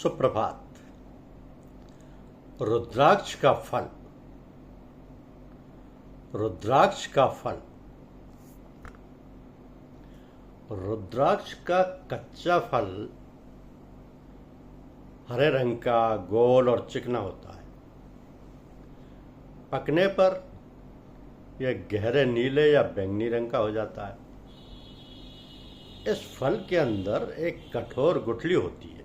सुप्रभात। रुद्राक्ष का फल। रुद्राक्ष का फल। रुद्राक्ष का कच्चा फल हरे रंग का गोल और चिकना होता है। पकने पर यह गहरे नीले या बैंगनी रंग का हो जाता है। इस फल के अंदर एक कठोर गुठली होती है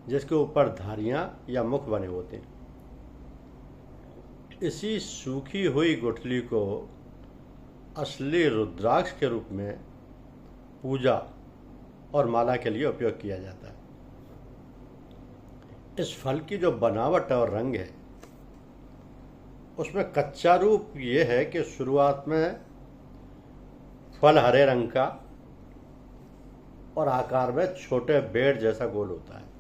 जिसके ऊपर धारियां या मुख बने होते हैं। इसी सूखी हुई गुठली को असली रुद्राक्ष के रूप में पूजा और माला के लिए उपयोग किया जाता है। इस फल की जो बनावट और रंग है उसमें कच्चा रूप ये है कि शुरुआत में फल हरे रंग का और आकार में छोटे बेड़ जैसा गोल होता है।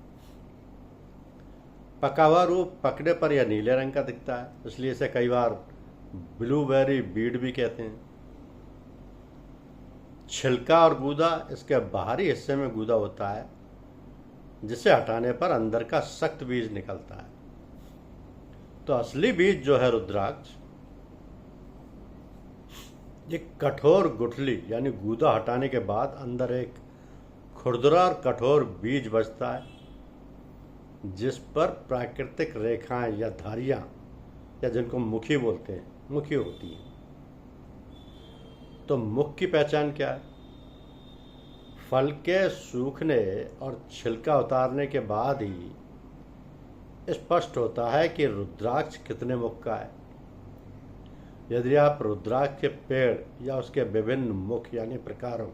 पका हुआ रूप पकने पर यह नीले रंग का दिखता है, इसलिए इसे कई बार ब्लूबेरी बीड भी कहते हैं। छिलका और गूदा इसके बाहरी हिस्से में गूदा होता है जिसे हटाने पर अंदर का सख्त बीज निकलता है। तो असली बीज जो है रुद्राक्ष, एक कठोर गुठली यानी गूदा हटाने के बाद अंदर एक खुरदरा और कठोर बीज बचता है जिस पर प्राकृतिक रेखाएं या धारियां या जिनको मुखी बोलते हैं, मुखी होती हैं। तो मुख की पहचान क्या है? फल के सूखने और छिलका उतारने के बाद ही स्पष्ट होता है कि रुद्राक्ष कितने मुख का है। यदि आप रुद्राक्ष के पेड़ या उसके विभिन्न मुख यानी प्रकारों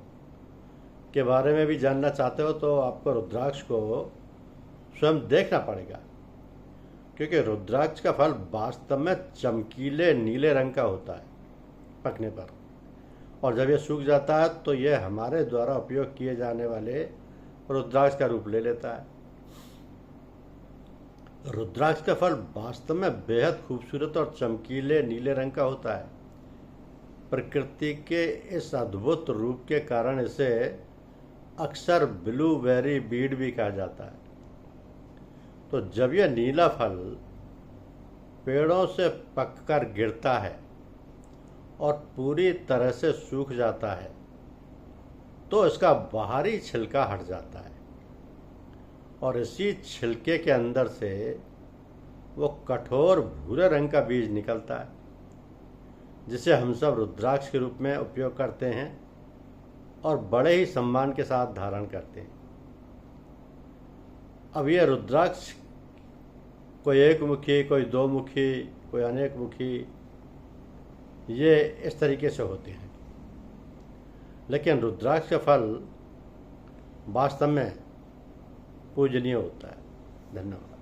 के बारे में भी जानना चाहते हो तो आपको रुद्राक्ष को स्वयं देखना पड़ेगा, क्योंकि रुद्राक्ष का फल वास्तव में चमकीले नीले रंग का होता है पकने पर, और जब यह सूख जाता है तो यह हमारे द्वारा उपयोग किए जाने वाले रुद्राक्ष का रूप ले लेता है। रुद्राक्ष का फल वास्तव में बेहद खूबसूरत और चमकीले नीले रंग का होता है। प्रकृति के इस अद्भुत रूप के कारण इसे अक्सर ब्लूबेरी बीड भी कहा जाता है। तो जब यह नीला फल पेड़ों से पककर गिरता है और पूरी तरह से सूख जाता है तो इसका बाहरी छिलका हट जाता है और इसी छिलके के अंदर से वो कठोर भूरे रंग का बीज निकलता है जिसे हम सब रुद्राक्ष के रूप में उपयोग करते हैं और बड़े ही सम्मान के साथ धारण करते हैं। अब यह रुद्राक्ष कोई एक मुखी, कोई दो मुखी, कोई अनेक मुखी, ये इस तरीके से होते हैं, लेकिन रुद्राक्ष का फल वास्तव में पूजनीय होता है। धन्यवाद।